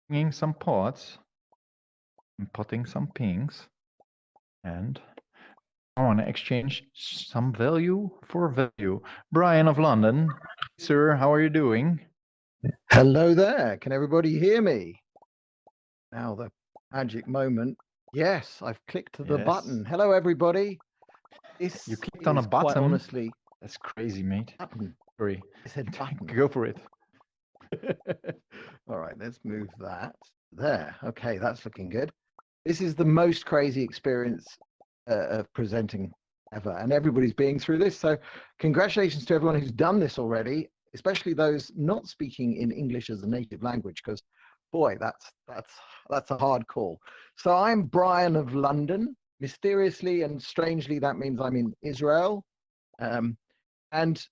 pinging some pods and potting some pings, and I want to exchange some value for value. Brian of London, sir, how are you doing? Hello there. Can everybody hear me? Now the magic moment. Yes, I've clicked the Yes. button. Hello, everybody. This You clicked on a is quite button? honestly That's crazy, mate. button. Sorry. I said button. Go for it. All right, let's move that there. Okay, that's looking good. This is the most crazy experience of presenting ever, and everybody's being through this. So, congratulations to everyone who's done this already, especially those not speaking in English as a native language, because boy, that's a hard call. So I'm Brian of London. Mysteriously and strangely, that means I'm in Israel, and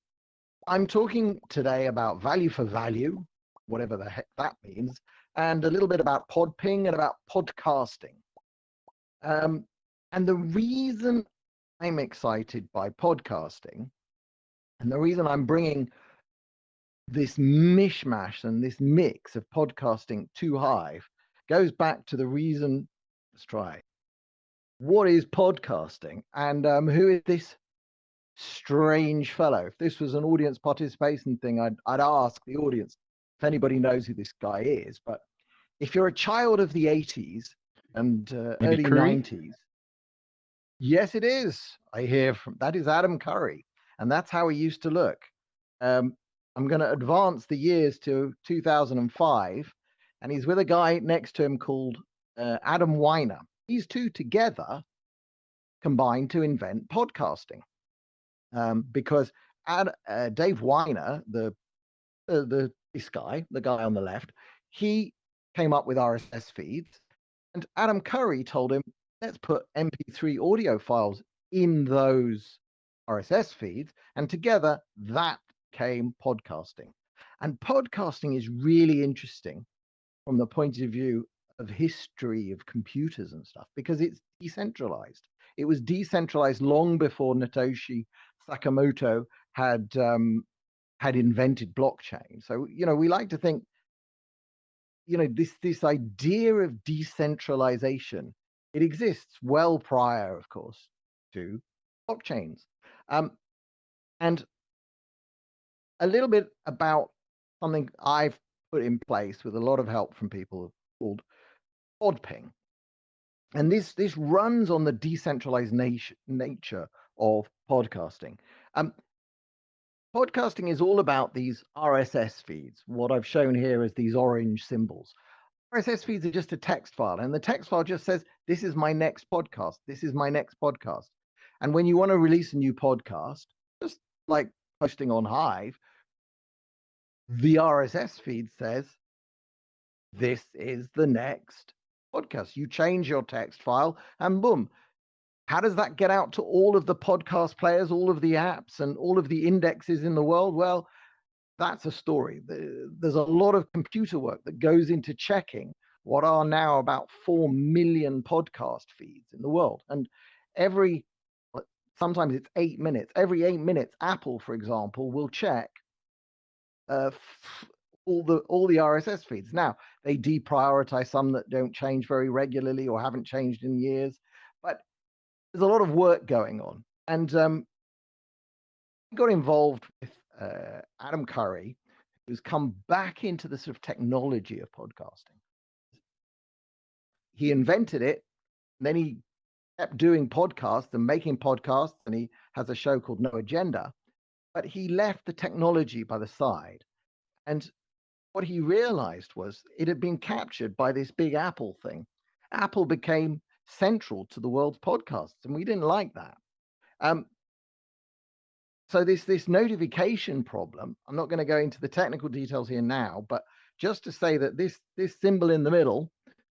I'm talking today about value for value, whatever the heck that means, and a little bit about Podping and about podcasting. And the reason I'm excited by podcasting, and the reason I'm bringing this mishmash and this mix of podcasting to Hive, goes back to the reason. Let's try. What is podcasting, and who is this strange fellow? If this was an audience participation thing, I'd ask the audience if anybody knows who this guy is. But if you're a child of the 80s and early Curry? 90s, yes, it is. I hear from that is Adam Curry, and that's how he used to look. I'm going to advance the years to 2005, and he's with a guy next to him called Adam Weiner. These two together combined to invent podcasting, because Dave Weiner, this guy, the guy on the left, he came up with RSS feeds, and Adam Curry told him, let's put MP3 audio files in those RSS feeds, and together that came podcasting. And podcasting is really interesting from the point of view of history of computers and stuff, because it's decentralized. It was decentralized long before Satoshi Sakamoto had invented blockchain. So, we like to think, this idea of decentralization, it exists well prior, of course, to blockchains. And a little bit about something I've put in place with a lot of help from people called Podping. And this runs on the decentralized nature of podcasting. Podcasting is all about these RSS feeds, what I've shown here as these orange symbols. RSS feeds are just a text file, and the text file just says, this is my next podcast. This is my next podcast. And when you want to release a new podcast, just like posting on Hive, the RSS feed says, this is the next podcast. You change your text file and boom. How does that get out to all of the podcast players, all of the apps, and all of the indexes in the world? Well, that's a story. There's a lot of computer work that goes into checking what are now about 4 million podcast feeds in the world. And sometimes it's 8 minutes. Every 8 minutes, Apple, for example, will check all the RSS feeds. Now, they deprioritize some that don't change very regularly or haven't changed in years, but there's a lot of work going on. And I got involved with Adam Curry, who's come back into the sort of technology of podcasting. He invented it, and then he kept doing podcasts and making podcasts, and he has a show called No Agenda, but he left the technology by the side. And what he realized was it had been captured by this big Apple thing. Apple became central to the world's podcasts, and we didn't like that. So this notification problem, I'm not going to go into the technical details here now, but just to say that this symbol in the middle,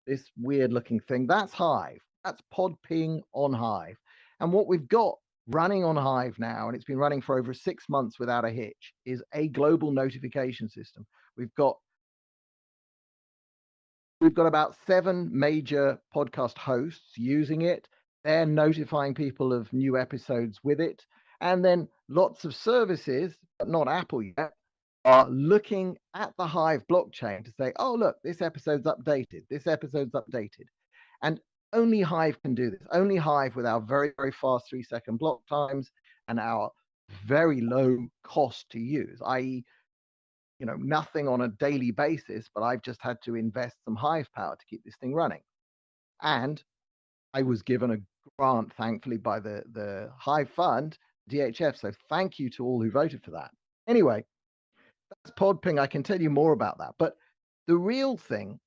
this weird looking thing, that's Hive. That's Podping on Hive. And what we've got running on Hive now, and it's been running for over 6 months without a hitch, is a global notification system. We've got about 7 major podcast hosts using it. They're notifying people of new episodes with it. And then lots of services, but not Apple yet, are looking at the Hive blockchain to say, oh, look, this episode's updated. This episode's updated. And only Hive can do this. Only Hive, with our very, very fast 3-second block times and our very low cost to use, i.e., nothing on a daily basis, but I've just had to invest some Hive power to keep this thing running. And I was given a grant, thankfully, by the Hive Fund, DHF. So thank you to all who voted for that. Anyway, that's Podping. I can tell you more about that. But the real thing,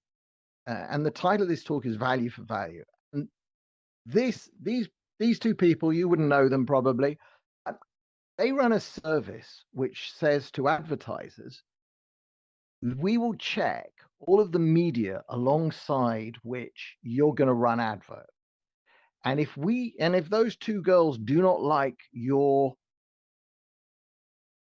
and the title of this talk is Value for Value. And these two people, you wouldn't know them probably. They run a service which says to advertisers, we will check all of the media alongside which you're going to run adverts. And if those two girls do not like your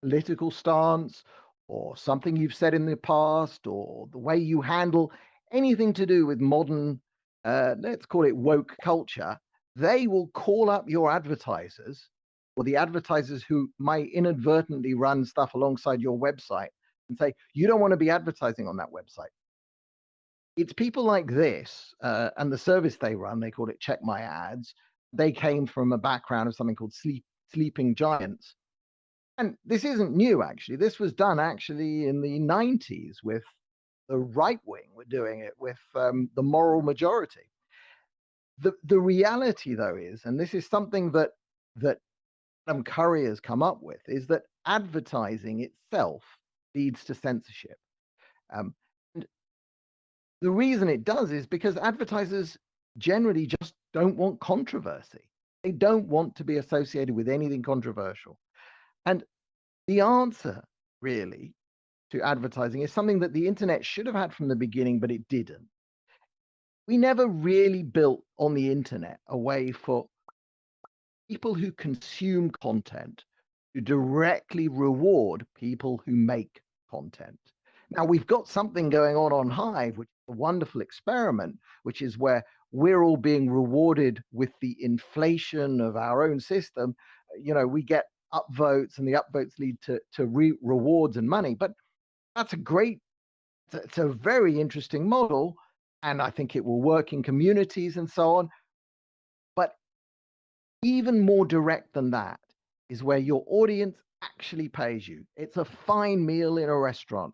political stance or something you've said in the past or the way you handle anything to do with modern, let's call it woke culture, they will call up your advertisers or the advertisers who might inadvertently run stuff alongside your website and say, you don't want to be advertising on that website. It's people like this and the service they run, they call it Check My Ads. They came from a background of something called Sleeping Giants. And this isn't new, actually. This was done actually in the 90s with the right wing were doing it with the moral majority. The reality, though, is, and this is something that Adam Curry has come up with, is that advertising itself leads to censorship. And the reason it does is because advertisers generally just don't want controversy. They don't want to be associated with anything controversial. And the answer, really, to advertising is something that the internet should have had from the beginning, but it didn't. We never really built on the internet a way for people who consume content to directly reward people who make content. Now, we've got something going on Hive, which is a wonderful experiment, which is where we're all being rewarded with the inflation of our own system. We get upvotes, and the upvotes lead to rewards and money. But that's it's a very interesting model, and I think it will work in communities and so on. But even more direct than that is where your audience actually pays you. It's a fine meal in a restaurant.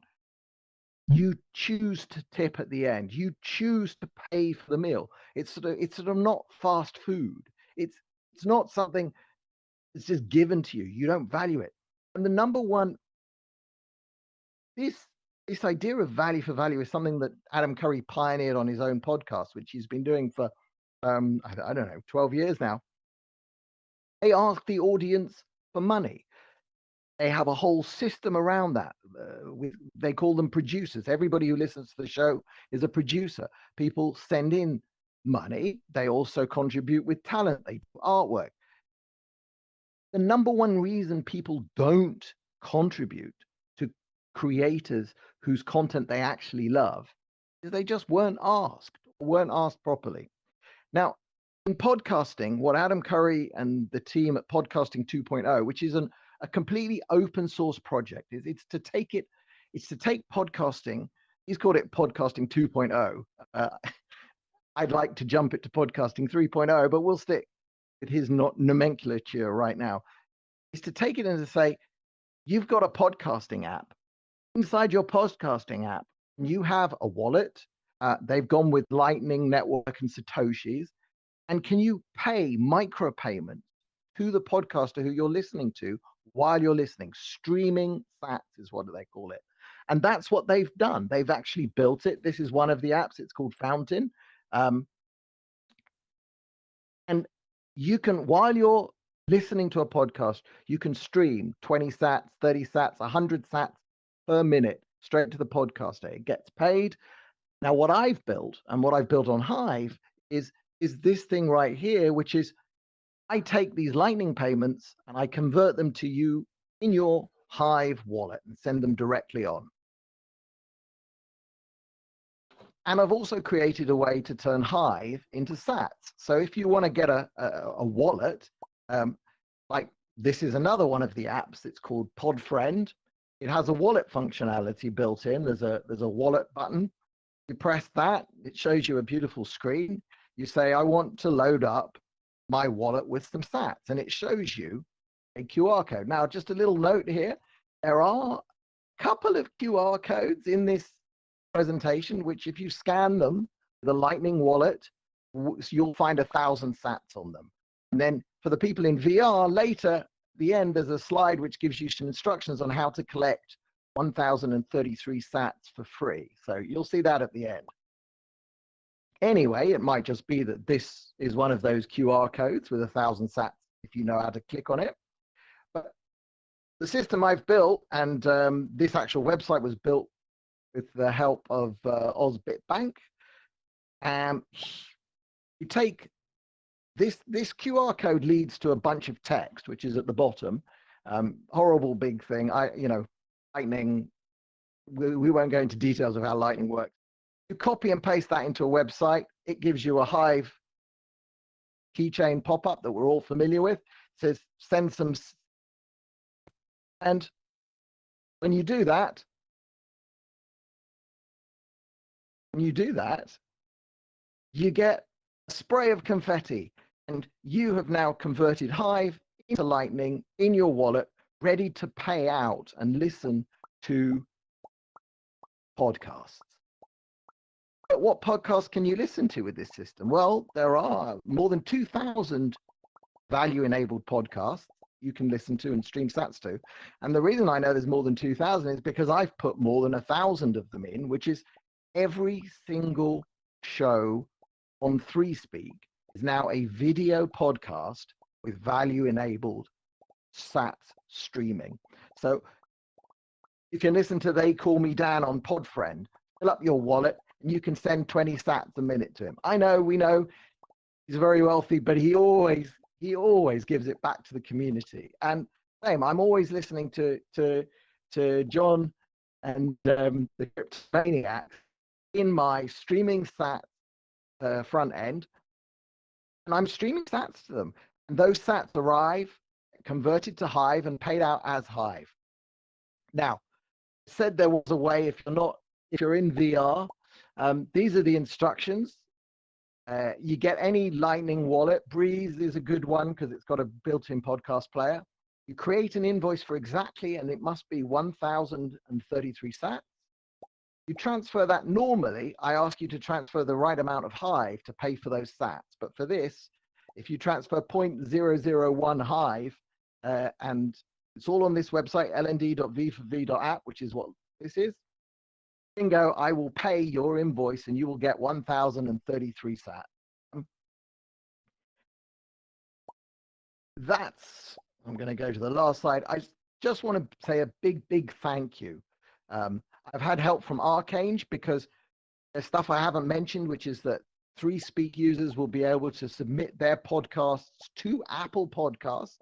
You choose to tip at the end. You choose to pay for the meal. It's sort of not fast food. It's not something that's just given to you. You don't value it. And the number one, this idea of value for value is something that Adam Curry pioneered on his own podcast, which he's been doing for I don't know, 12 years now. They ask the audience for money. They have a whole system around that. They call them producers. Everybody who listens to the show is a producer. People send in money. They also contribute with talent. They do artwork. The number one reason people don't contribute to creators whose content they actually love is they just weren't asked properly. Now, in podcasting, what Adam Curry and the team at Podcasting 2.0, which is a completely open source project, it's to take podcasting. He's called it Podcasting 2.0. I'd like to jump it to Podcasting 3.0, but we'll stick with his nomenclature right now. Is to take it and to say, you've got a podcasting app. Inside your podcasting app, you have a wallet. They've gone with Lightning Network and Satoshis. And can you pay micropayments to the podcaster who you're listening to while you're listening? Streaming sats is what they call it. And that's what they've done. They've actually built it. This is one of the apps. It's called Fountain. And you can, while you're listening to a podcast, you can stream 20 sats, 30 sats, 100 sats per minute straight to the podcaster. It gets paid. Now, what I've built and what I've built on Hive is this thing right here, which is I take these Lightning payments and I convert them to you in your Hive wallet and send them directly on. And I've also created a way to turn Hive into sats. So if you want to get a wallet, like this is another one of the apps. It's called Podfriend. It has a wallet functionality built in. There's a wallet button. You press that, it shows you a beautiful screen. You say, I want to load up my wallet with some sats, and it shows you a QR code. Now, just a little note here, there are a couple of QR codes in this presentation, which if you scan them, the Lightning wallet, you'll find 1,000 sats on them. And then for the people in VR, later, at the end, there's a slide which gives you some instructions on how to collect 1,033 sats for free. So you'll see that at the end. Anyway, it might just be that this is one of those QR codes with 1,000 sats if you know how to click on it. But the system I've built, and this actual website was built with the help of OzBitBank. You take this QR code leads to a bunch of text, which is at the bottom. Horrible big thing. Lightning, we won't go into details of how Lightning works. You copy and paste that into a website. It gives you a Hive keychain pop-up that we're all familiar with. It says send some, and when you do that, you get a spray of confetti, and you have now converted Hive into Lightning in your wallet, ready to pay out and listen to podcasts. But what podcasts can you listen to with this system? Well, there are more than 2,000 value-enabled podcasts you can listen to and stream sats to. And the reason I know there's more than 2,000 is because I've put more than 1,000 of them in, which is every single show on ThreeSpeak is now a video podcast with value-enabled sats streaming. So you can listen to They Call Me Dan on Podfriend, fill up your wallet, and you can send 20 sats a minute to him. We know he's very wealthy, but he always gives it back to the community. And same, I'm always listening to John and the Cryptomaniacs in my streaming sat front end, and I'm streaming sats to them. And those sats arrive, converted to Hive, and paid out as Hive. Now, I said there was a way if you're in VR. These are the instructions. You get any Lightning wallet. Breeze is a good one because it's got a built-in podcast player. You create an invoice for exactly, and it must be 1,033 sats. You transfer that. Normally, I ask you to transfer the right amount of Hive to pay for those sats. But for this, if you transfer 0.001 Hive, and it's all on this website, lnd.v4vapp, which is what this is, bingo, I will pay your invoice and you will get 1,033 sats. I'm going to go to the last slide. I just want to say a big thank you. I've had help from Archange because there's stuff I haven't mentioned, which is that ThreeSpeak users will be able to submit their podcasts to Apple Podcasts,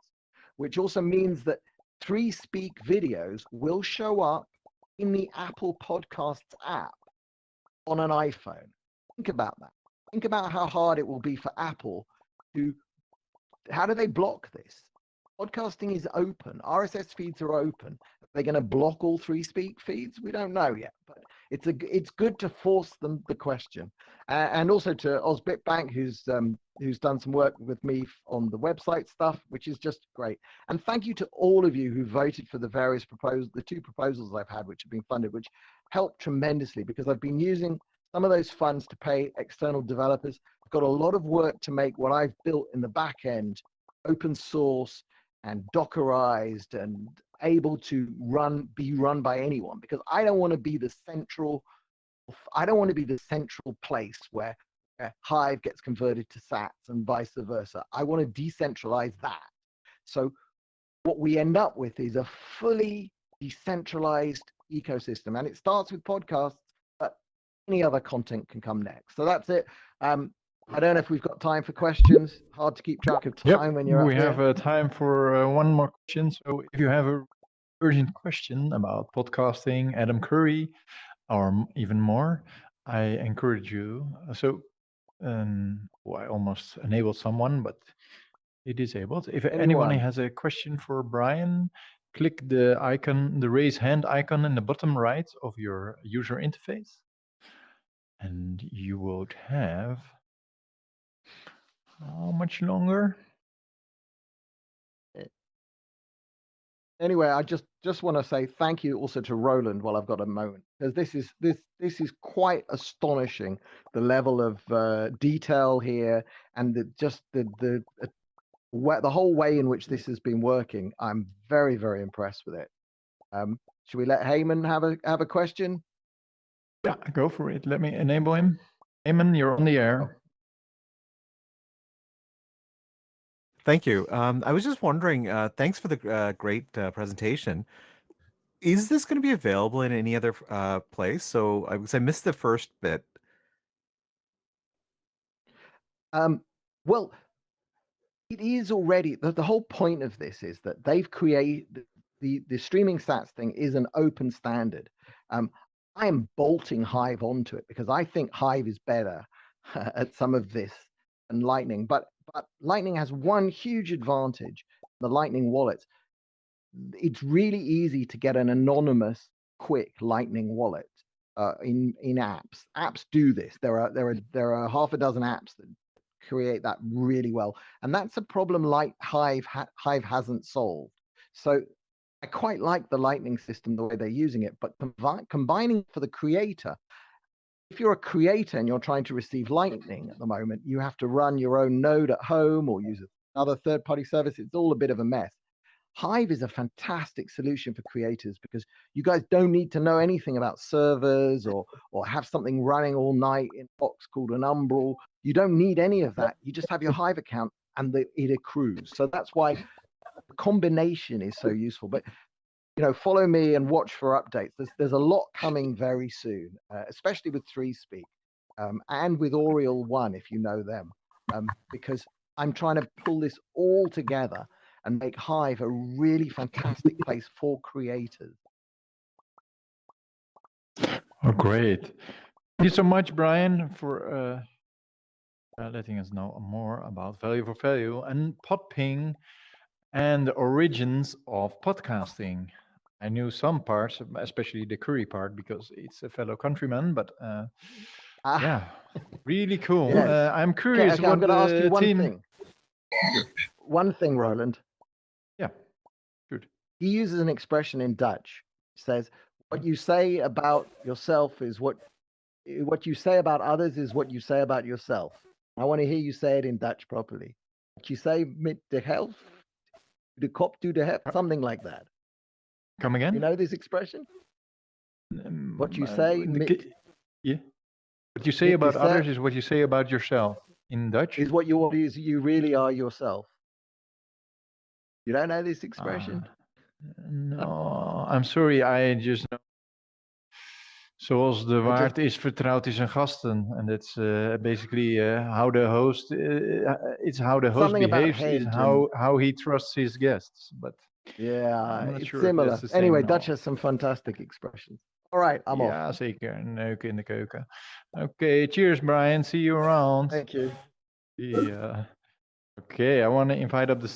which also means that ThreeSpeak videos will show up in the Apple Podcasts app on an iPhone. Think about that. Think about how hard it will be for Apple to, how do they block this? Podcasting is open. RSS feeds are open. Are they going to block all ThreeSpeak feeds? We don't know yet, but it's good to force them the question. And also to OzBitBank, who's done some work with me on the website stuff, which is just great. And thank you to all of you who voted for the various proposals, the 2 proposals I've had, which have been funded, which helped tremendously because I've been using some of those funds to pay external developers. I've got a lot of work to make what I've built in the back end open source and Dockerized and able to be run by anyone, because I don't want to be the central place where Hive gets converted to sats and vice versa. I want to decentralize that. So what we end up with is a fully decentralized ecosystem, and it starts with podcasts, but any other content can come next. So that's it. I don't know if we've got time for questions. Hard to keep track of time when you're up here. We have time for one more question. So if you have a urgent question about podcasting, Adam Curry, or even more, I encourage you. So I almost enabled someone, but he disabled. If anyone has a question for Brian, click the icon, the raise hand icon in the bottom right of your user interface. And you would have, how much longer? Anyway, I just want to say thank you also to Roland while I've got a moment, because this is quite astonishing, the level of detail here, and the whole way in which this has been working. I'm very, very impressed with it. Should we let Heyman have a question? Yeah, go for it. Let me enable him. Heyman, you're on the air. Thank you. I was just wondering, thanks for the great presentation. Is this going to be available in any other place? So I missed the first bit. Well, it is already, the whole point of this is that they've created the streaming stats thing is an open standard. I am bolting Hive onto it because I think Hive is better at some of this than Lightning. But Lightning has one huge advantage: the Lightning wallet. It's really easy to get an anonymous, quick Lightning wallet in apps. Apps do this. There are half a dozen apps that create that really well, and that's a problem like Hive hasn't solved. So I quite like the Lightning system, the way they're using it, but combining for the creator. If you're a creator and you're trying to receive Lightning at the moment, you have to run your own node at home or use another third-party service. It's all a bit of a mess. Hive is a fantastic solution for creators because you guys don't need to know anything about servers or have something running all night in a box called an Umbral. You don't need any of that. You just have your Hive account and it accrues. So that's why the combination is so useful. But follow me and watch for updates. There's a lot coming very soon, especially with 3Speak and with Oriole 1, if you know them, because I'm trying to pull this all together and make Hive a really fantastic place for creators. Oh, great. Thank you so much, Brian, for letting us know more about Value for Value and Podping and the origins of podcasting. I knew some parts, especially the curry part, because it's a fellow countryman, but yeah, really cool. Yes. I'm curious okay, what I'm going to ask you one team... thing. One thing, Roland. Yeah, good. He uses an expression in Dutch. It says, what you say about yourself is what you say about others is what you say about yourself. I want to hear you say it in Dutch properly. What you say met de helft, de kop to de heft, something like that. Come again? You know this expression? What you say... yeah. What you say about others is what you say about yourself. In Dutch? Is what you really are yourself. You don't know this expression? No, I'm sorry. I just know. Zoals de waard is, vertrouwd is zijn gasten. And it's basically how the host, it's how the host behaves is how he trusts his guests. But yeah, I'm not it's sure similar. if that's the same. Anyway, Dutch has some fantastic expressions. All right, I'm off. Ja, zeker. Neuken in de keuken. Okay, cheers, Brian. See you around. Thank you. Yeah. Okay, I want to invite up the